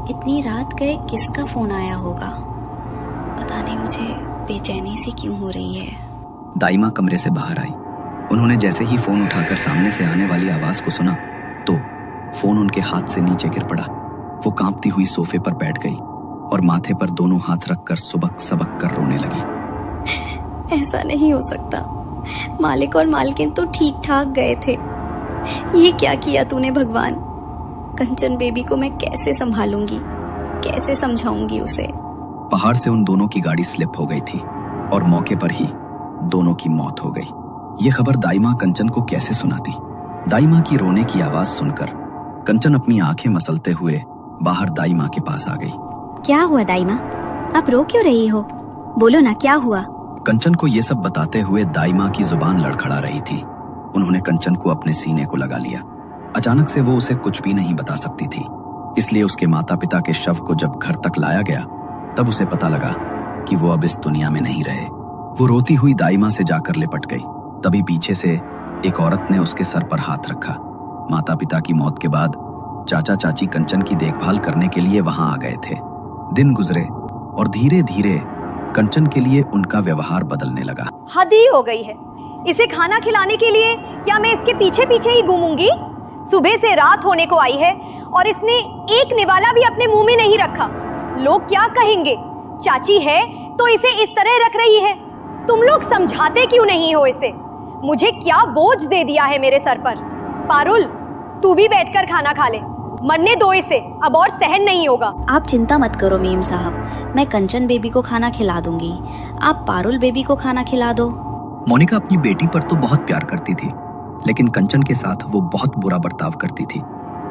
इतनी रात गए किसका फोन आया होगा? पता नहीं मुझे बेचैनी सी क्यों हो रही है। दाइमा कमरे से बाहर आई। उन्होंने जैसे ही फोन उठाकर सामने से आने वाली आवाज को सुना तो फोन उनके हाथ से नीचे गिर पड़ा। वो कांपती हुई सोफे पर बैठ गई और माथे पर दोनों हाथ रखकर सुबक सबक कर रोने लगी। ऐसा नहीं हो सकता, मालिक और मालकिन तो ठीक ठाक गए थे। ये क्या किया तूने भगवान? कंचन बेबी को मैं कैसे संभालूंगी, कैसे समझाऊंगी उसे? पहाड़ से उन दोनों की गाड़ी स्लिप हो गई थी और मौके पर ही दोनों की मौत हो गई। ये खबर दाइमा कंचन को कैसे सुनाती? दाइमा की रोने की आवाज सुनकर कंचन अपनी आंखें मसलते हुए बाहर दाइमा के पास आ गई। क्या हुआ दाइमा? आप रो क्यों रही हो? बोलो ना, क्या हुआ? कंचन को ये सब बताते हुए दाइमा की जुबान लड़खड़ा रही थी। उन्होंने कंचन को अपने सीने को लगा लिया। अचानक से वो उसे कुछ भी नहीं बता सकती थी, इसलिए उसके माता पिता के शव को जब घर तक लाया गया तब उसे पता लगा कि वो अब इस दुनिया में नहीं रहे। वो रोती हुई दाइमा से जाकर लिपट गई। तभी पीछे से एक औरत ने उसके सर पर हाथ रखा। माता पिता की मौत के बाद चाचा चाची कंचन की देखभाल करने के लिए वहां आ गए थे। दिन गुजरे और धीरे धीरे कंचन के लिए उनका व्यवहार बदलने लगा। हद ही हो गई है। इसे खाना खिलाने के लिए क्या मैं इसके पीछे पीछे ही घूमूंगी? सुबह से रात होने को आई है और इसने एक निवाला भी अपने मुंह में नहीं रखा। लोग क्या कहेंगे? चाची है तो इसे इस तरह रख रही है। तुम लोग समझाते क्यों नहीं हो इसे? मुझे क्या बोझ दे दिया है मेरे सर पर। पारुल, तू भी बैठकर खाना खा ले। मरने दो इसे, अब और सहन नहीं होगा। आप चिंता मत करो मीम साहब, मैं कंचन बेबी को खाना खिला दूंगी। आप पारुल बेबी को खाना खिला दो। मोनिका अपनी बेटी पर तो बहुत प्यार करती थी, लेकिन कंचन के साथ वो बहुत बुरा बर्ताव करती थी।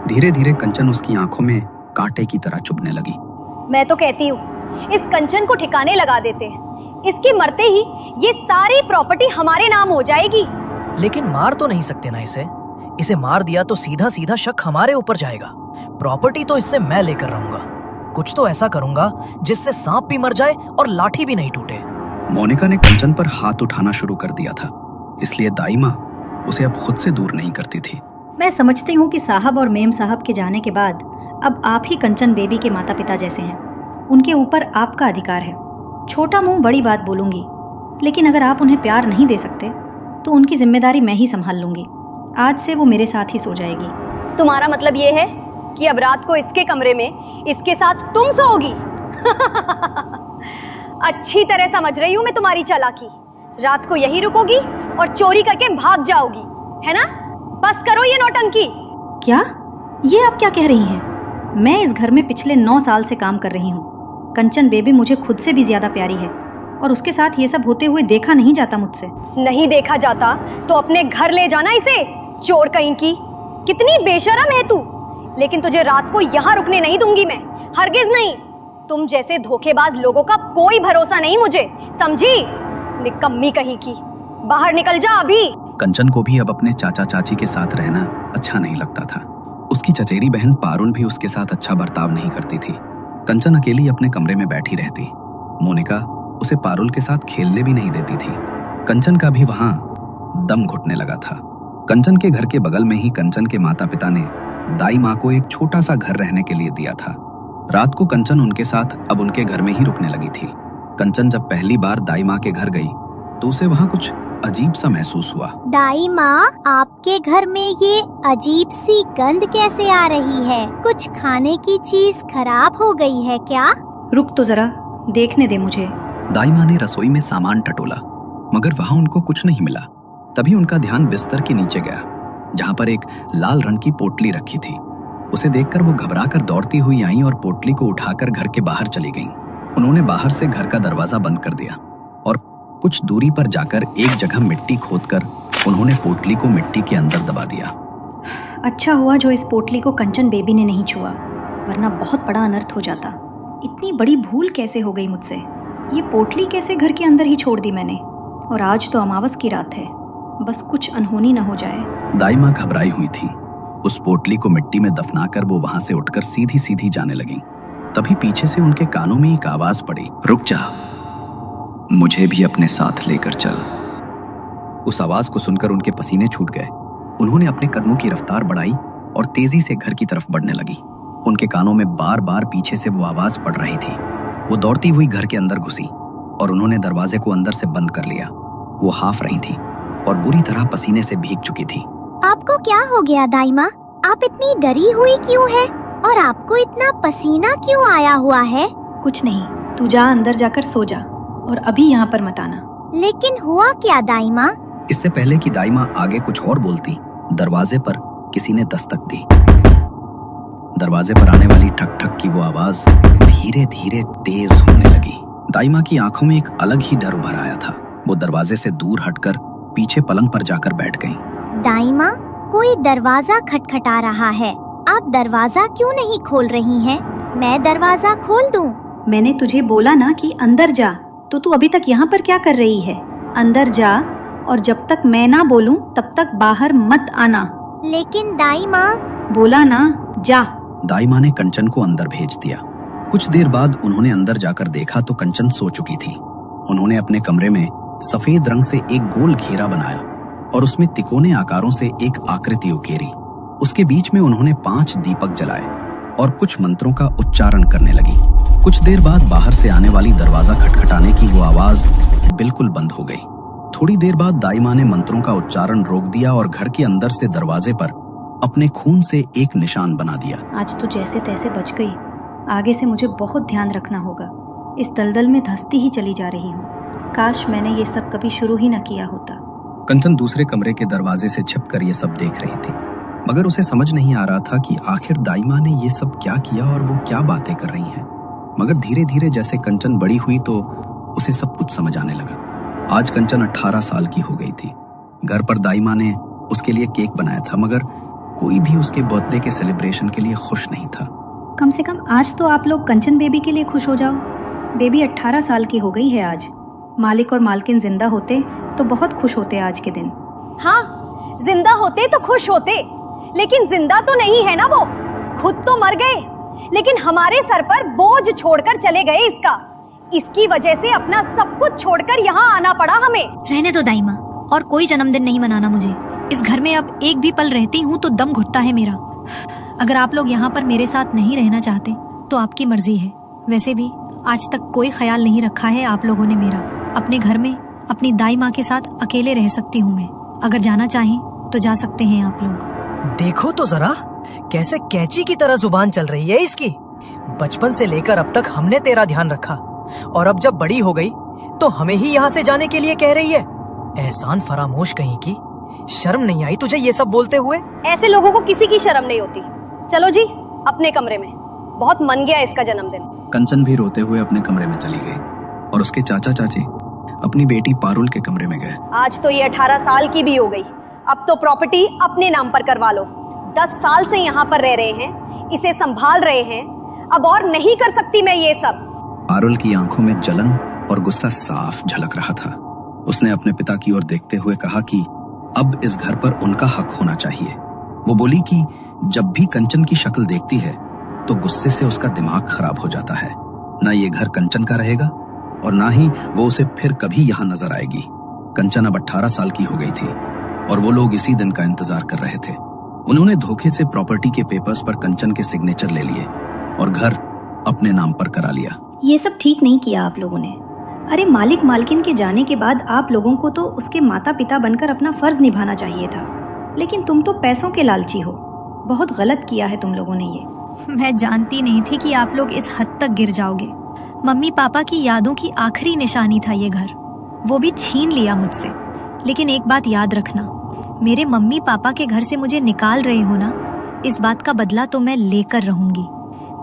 धीरे धीरे कंचन उसकी आंखों में कांटे की तरह चुभने लगी। मैं तो कहती हूँ इस कंचन को ठिकाने लगा देते हैं। इसके मरते ही ये सारी प्रॉपर्टी हमारे नाम हो जाएगी। लेकिन मार तो नहीं सकते ना इसे। इसे मार दिया तो सीधा सीधा शक हमारे ऊपर जाएगा। प्रॉपर्टी तो इससे मैं लेकर रहूंगा। कुछ तो ऐसा करूंगा जिससे सांप भी मर जाए और लाठी भी नहीं टूटे। मोनिका ने कंचन पर हाथ उठाना शुरू कर दिया था, इसलिए दाइमा उसे अब खुद से दूर नहीं करती थी। मैं समझती हूँ कि साहब और मेम साहब के जाने के बाद अब आप ही कंचन बेबी के माता पिता जैसे हैं। उनके ऊपर आपका अधिकार है। छोटा मुंह बड़ी बात बोलूंगी, लेकिन अगर आप उन्हें प्यार नहीं दे सकते तो उनकी जिम्मेदारी मैं ही संभाल लूंगी। आज से वो मेरे साथ ही सो जाएगी। तुम्हारा मतलब ये है कि अब रात को इसके कमरे में इसके साथ तुम सोओगी? अच्छी तरह समझ रही हूँ मैं तुम्हारी चालाकी। रात को यही रुकोगी और चोरी करके भाग जाओगी, है ना? बस करो ये नौटंकी। क्या? ये आप क्या कह रही हैं? मैं इस घर में पिछले 9 साल से काम कर रही हूँ। कंचन बेबी मुझे खुद से भी ज्यादा प्यारी है और उसके साथ ये सब होते हुए देखा नहीं जाता मुझसे। नहीं देखा जाता तो अपने घर ले जाना इसे, चोर कहीं की। कितनी बेशरम है तू। लेकिन तुझे रात को यहाँ रुकने नहीं दूंगी मैं, हरगिज नहीं। तुम जैसे धोखेबाज लोगों का कोई भरोसा नहीं मुझे, समझी? निकम्मी कहीं की। बाहर निकल जा अभी। कंचन को भी अब अपने चाचा चाची के साथ रहना अच्छा नहीं लगता था। उसकी चचेरी बहन पारुल भी उसके साथ अच्छा बर्ताव नहीं करती थी। कंचन अकेली अपने कमरे में बैठी रहती। मोनिका उसे पारुल के साथ खेलने भी नहीं देती थी। कंचन का भी वहां दम घुटने लगा था। कंचन के घर के बगल में ही कंचन के माता पिता ने दाई माँ को एक छोटा सा घर रहने के लिए दिया था। रात को कंचन उनके साथ अब उनके घर में ही रुकने लगी थी। कंचन जब पहली बार दाई माँ के घर गई तो उसे वहाँ कुछ अजीब सा महसूस हुआ। दाई माँ, आपके घर में ये अजीब सी गंध कैसे आ रही है? कुछ खाने की चीज खराब हो गई है क्या? रुक तो जरा, देखने दे मुझे। दाई माँ ने रसोई में सामान टटोला, मगर वहाँ उनको कुछ नहीं मिला। तभी उनका ध्यान बिस्तर के नीचे गया, जहाँ पर एक लाल रंग की पोटली रखी थी। उसे देखकर वो घबराकर दौड़ती हुई आई और पोटली को उठाकर घर के बाहर चली गईं। उन्होंने बाहर से घर का दरवाजा बंद कर दिया और कुछ दूरी पर जाकर एक जगह मिट्टी खोदकर उन्होंने पोटली को मिट्टी के अंदर दबा दिया। अच्छा हुआ जो इस पोटली को कंचन बेबी ने नहीं छुआ, वरना बहुत बड़ा अनर्थ हो जाता। इतनी बड़ी भूल कैसे हो गई मुझसे? ये पोटली कैसे घर के अंदर ही छोड़ दी मैंने? और आज तो अमावस की रात है, बस कुछ अनहोनी न हो जाए। दाई माँ घबराई हुई थी। उस पोटली को मिट्टी में दफनाकर वो वहां से उठकर सीधी सीधी जाने लगी। तभी पीछे से उनके कानों में एक आवाज पड़ी, रुक जा, मुझे भी अपने साथ लेकर चल। उस आवाज को सुनकर उनके पसीने छूट गए। उन्होंने अपने कदमों की रफ्तार बढ़ाई और तेजी से घर की तरफ बढ़ने लगी। उनके कानों में बार बार पीछे से वो आवाज पड़ रही थी। वो दौड़ती हुई घर के अंदर घुसी और उन्होंने दरवाजे को अंदर से बंद कर लिया। वो हाफ रही थी और बुरी तरह पसीने से भीग चुकी थी। आपको क्या हो गया दाइमा? आप इतनी डरी हुई क्यों है? और आपको इतना पसीना क्यों आया हुआ है? कुछ नहीं, तू जा अंदर जाकर सो जा और अभी यहाँ पर मत आना। लेकिन हुआ क्या दाइमा? इससे पहले कि दाइमा आगे कुछ और बोलती, दरवाजे पर किसी ने दस्तक दी। दरवाजे पर आने वाली ठक ठक की वो आवाज धीरे धीरे तेज होने लगी। दाइमा की आंखों में एक अलग ही डर उभर आया था। वो दरवाजे से दूर हटकर पीछे पलंग पर जाकर बैठ गईं। दाइमा, कोई दरवाजा खटखटा रहा है। आप दरवाजा क्यों नहीं खोल रही हैं? मैं दरवाजा खोल दूं? मैंने तुझे बोला ना कि अंदर जा, तो तू अभी तक यहाँ पर क्या कर रही है? अंदर जा और जब तक मैं ना बोलूं तब तक बाहर मत आना। लेकिन दाइमा। बोला ना, जा। दाइमा ने कंचन को अंदर भेज दिया। कुछ देर बाद उन्होंने अंदर जाकर देखा तो कंचन सो चुकी थी। उन्होंने अपने कमरे में सफेद रंग से एक गोल घेरा बनाया और उसमें तिकोने आकारों से एक आकृति उकेरी। उसके बीच में उन्होंने 5 दीपक जलाए और कुछ मंत्रों का उच्चारण करने लगी। कुछ देर बाद बाहर से आने वाली दरवाजा खटखटाने की वो आवाज बिल्कुल बंद हो गई। थोड़ी देर बाद दाइमा ने मंत्रों का उच्चारण रोक दिया और घर के अंदर से दरवाजे पर अपने खून से एक निशान बना दिया। आज तू जैसे तैसे बच गई। आगे से मुझे बहुत ध्यान रखना होगा। इस दलदल में धंसती ही चली जा रही हूँ। काश मैंने ये सब कभी शुरू ही न किया होता। कंचन दूसरे कमरे के दरवाजे से छिपकर ये सब देख रही थी, मगर उसे समझ नहीं आ रहा था कि आखिर दाइमा ने ये सब क्या किया और वो क्या बातें कर रही हैं। मगर धीरे धीरे जैसे कंचन बड़ी हुई तो उसे सब कुछ समझ आने लगा। आज कंचन 18 साल की हो गई थी। घर पर दाइमा ने उसके लिए केक बनाया था, मगर कोई भी उसके बर्थडे के सेलिब्रेशन के लिए खुश नहीं था। कम से कम आज तो आप लोग कंचन बेबी के लिए खुश हो जाओ। बेबी 18 साल की हो गई है आज। मालिक और मालकिन जिंदा होते तो बहुत खुश होते आज के दिन। हाँ, जिंदा होते तो खुश होते, लेकिन जिंदा तो नहीं है ना वो। खुद तो मर गए, लेकिन हमारे सर पर बोझ छोड़कर चले गए इसका। इसकी वजह से अपना सब कुछ छोड़कर यहाँ आना पड़ा हमें। रहने दो दाइमा, और कोई जन्मदिन नहीं मनाना मुझे। इस घर में अब एक भी पल रहती हूँ तो दम घुटता है मेरा। अगर आप लोग यहाँ पर मेरे साथ नहीं रहना चाहते तो आपकी मर्जी है। वैसे भी आज तक कोई ख्याल नहीं रखा है आप लोगों ने मेरा। अपने घर में अपनी दाई माँ के साथ अकेले रह सकती हूँ मैं। अगर जाना चाहें तो जा सकते हैं आप लोग। देखो तो जरा कैसे कैंची की तरह जुबान चल रही है इसकी। बचपन से लेकर अब तक हमने तेरा ध्यान रखा, और अब जब बड़ी हो गई तो हमें ही यहाँ से जाने के लिए कह रही है। एहसान फरामोश कहीं की। शर्म नहीं आई तुझे ये सब बोलते हुए? ऐसे लोगों को किसी की शर्म नहीं होती। चलो जी अपने कमरे में, बहुत मन गया इसका जन्मदिन। कंचन भी रोते हुए अपने कमरे में चली गई और उसके चाचा चाची अपनी बेटी पारुल के कमरे में गए। आज तो ये 18 साल की भी हो गई। अब तो प्रॉपर्टी अपने नाम पर करवा लो। 10 साल से यहाँ पर रह रहे हैं, इसे संभाल रहे हैं। अब और नहीं कर सकती मैं ये सब। पारुल की आंखों में जलन और गुस्सा साफ झलक रहा था। उसने अपने पिता की ओर देखते हुए कहा कि अब इस घर पर उनका हक होना चाहिए। वो बोली कि जब भी कंचन की शक्ल देखती है तो गुस्से से उसका दिमाग खराब हो जाता है। ना ये घर कंचन का रहेगा और ना ही वो उसे फिर कभी यहाँ नजर आएगी। कंचन अब 18 साल की हो गई थी और वो लोग इसी दिन का इंतजार कर रहे थे। उन्होंने धोखे से प्रॉपर्टी के पेपर्स पर कंचन के सिग्नेचर ले लिए और घर अपने नाम पर करा लिया। ये सब ठीक नहीं किया आप लोगों ने। अरे मालिक मालकिन के जाने के बाद आप लोगों को तो उसके माता पिता बनकर अपना फर्ज निभाना चाहिए था, लेकिन तुम तो पैसों के लालची हो। बहुत गलत किया है तुम लोगों ने ये। मैं जानती नहीं थी कि आप लोग इस हद तक गिर जाओगे। मम्मी पापा की यादों की आखिरी निशानी था ये घर, वो भी छीन लिया मुझसे। लेकिन एक बात याद रखना, मेरे मम्मी पापा के घर से मुझे निकाल रहे हो ना, इस बात का बदला तो मैं लेकर रहूंगी।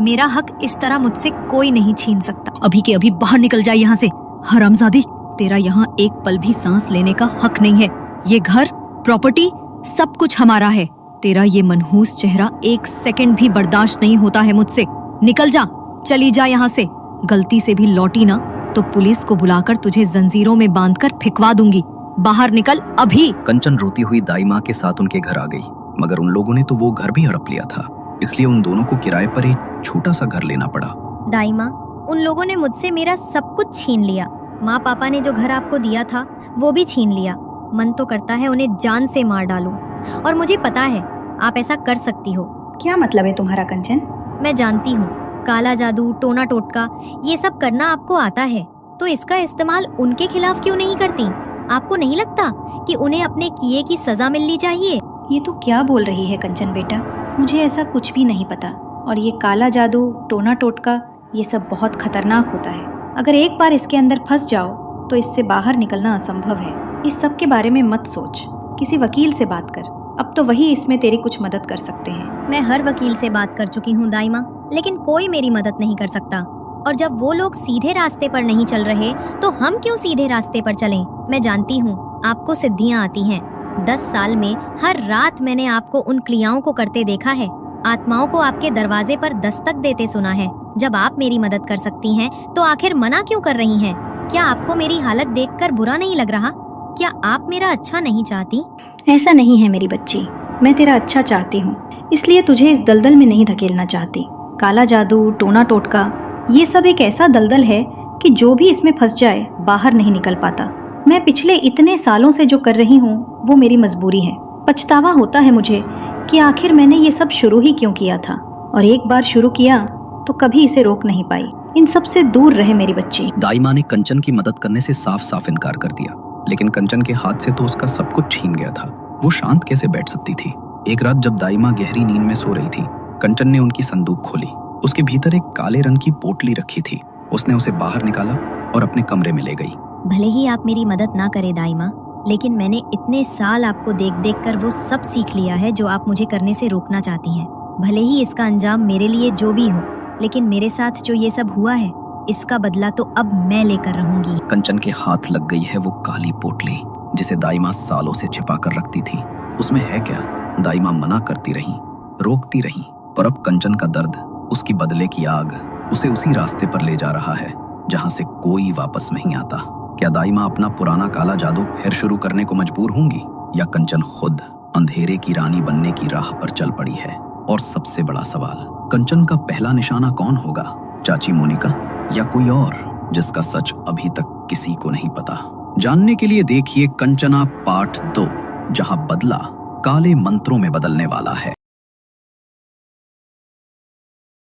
मेरा हक इस तरह मुझसे कोई नहीं छीन सकता। अभी के अभी बाहर निकल जाए यहाँ से, हरामजादी। तेरा यहाँ एक पल भी सांस लेने का हक नहीं है। ये घर, प्रॉपर्टी, सब कुछ हमारा है। तेरा ये मनहूस चेहरा एक सेकंड भी बर्दाश्त नहीं होता है मुझसे। निकल जा, चली जा यहाँ से। गलती से भी लौटी ना तो पुलिस को बुलाकर तुझे जंजीरों में बांधकर फिकवा दूंगी। बाहर निकल अभी। कंचन रोती हुई दाई माँ के साथ उनके घर आ गई, मगर उन लोगों ने तो वो घर भी हड़प लिया था, इसलिए उन दोनों को किराए पर एक छोटा सा घर लेना पड़ा। दाई माँ, उन लोगों ने मुझसे मेरा सब कुछ छीन लिया। माँ पापा ने जो घर आपको दिया था वो भी छीन लिया। मन तो करता है उन्हें जान से मार डालूं, और मुझे पता है आप ऐसा कर सकती हो। क्या मतलब है तुम्हारा कंचन? मैं जानती हूँ काला जादू, टोना टोटका ये सब करना आपको आता है, तो इसका इस्तेमाल उनके खिलाफ क्यों नहीं करती? आपको नहीं लगता कि उन्हें अपने किए की सजा मिलनी चाहिए? ये तो क्या बोल रही है कंचन बेटा, मुझे ऐसा कुछ भी नहीं पता। और ये काला जादू, टोना टोटका ये सब बहुत खतरनाक होता है। अगर एक बार इसके अंदर फंस जाओ तो इससे बाहर निकलना असंभव है। इस सब के बारे में मत सोच, किसी वकील से बात कर, अब तो वही इसमें तेरी कुछ मदद कर सकते हैं। मैं हर वकील से बात कर चुकी हूँ दाइमा, लेकिन कोई मेरी मदद नहीं कर सकता। और जब वो लोग सीधे रास्ते पर नहीं चल रहे तो हम क्यों सीधे रास्ते पर चलें? मैं जानती हूँ आपको सिद्धियाँ आती हैं। 10 साल में हर रात मैंने आपको उन क्रियाओं को करते देखा है, आत्माओं को आपके दरवाजे पर दस्तक देते सुना है। जब आप मेरी मदद कर सकती हैं तो आखिर मना क्यों कर रही हैं? क्या आपको मेरी हालत देखकर बुरा नहीं लग रहा? क्या आप मेरा अच्छा नहीं चाहती? ऐसा नहीं है मेरी बच्ची, मैं तेरा अच्छा चाहती हूँ, इसलिए तुझे इस दलदल में नहीं धकेलना चाहती। काला जादू, टोना टोटका ये सब एक ऐसा दलदल है कि जो भी इसमें फंस जाए बाहर नहीं निकल पाता। मैं पिछले इतने सालों से जो कर रही हूँ वो मेरी मजबूरी है। पछतावा होता है मुझे कि आखिर मैंने ये सब शुरू ही क्यों किया था, और एक बार शुरू किया तो कभी इसे रोक नहीं पाई। इन सब से दूर रहे मेरी बच्ची। दाई ने कंचन की मदद करने से साफ साफ इनकार कर दिया, लेकिन कंचन के हाथ से तो उसका सब कुछ छीन गया था। वो शांत कैसे बैठ सकती थी? एक रात जब दाई माँ गहरी नींद में सो रही थी, कंचन ने उनकी संदूक खोली। उसके भीतर एक काले रंग की पोटली रखी थी। उसने उसे बाहर निकाला और अपने कमरे में ले गई। भले ही आप मेरी मदद ना करें दाइमा, लेकिन मैंने इतने साल आपको देख देख कर वो सब सीख लिया है जो आप मुझे करने से रोकना चाहती हैं। भले ही इसका अंजाम मेरे लिए जो भी हो, लेकिन मेरे साथ जो ये सब हुआ है इसका बदला तो अब मैं लेकर रहूंगी। कंचन के हाथ लग गई है वो काली पोटली जिसे दाई माँ सालों से छिपा कर रखती थी। उसमें है क्या? दाई माँ मना करती रही, रोकती रही, पर अब कंचन का दर्द, उसकी बदले की आग उसे उसी रास्ते पर ले जा रहा है जहाँ से कोई वापस नहीं आता। क्या दाई माँ अपना पुराना काला जादू फिर शुरू करने को मजबूर होंगी, या कंचन खुद अंधेरे की रानी बनने की राह पर चल पड़ी है? और सबसे बड़ा सवाल, कंचन का पहला निशाना कौन होगा? चाची मोनिका या कोई और जिसका सच अभी तक किसी को नहीं पता? जानने के लिए देखिए कंचना पार्ट 2, जहां बदला काले मंत्रों में बदलने वाला है।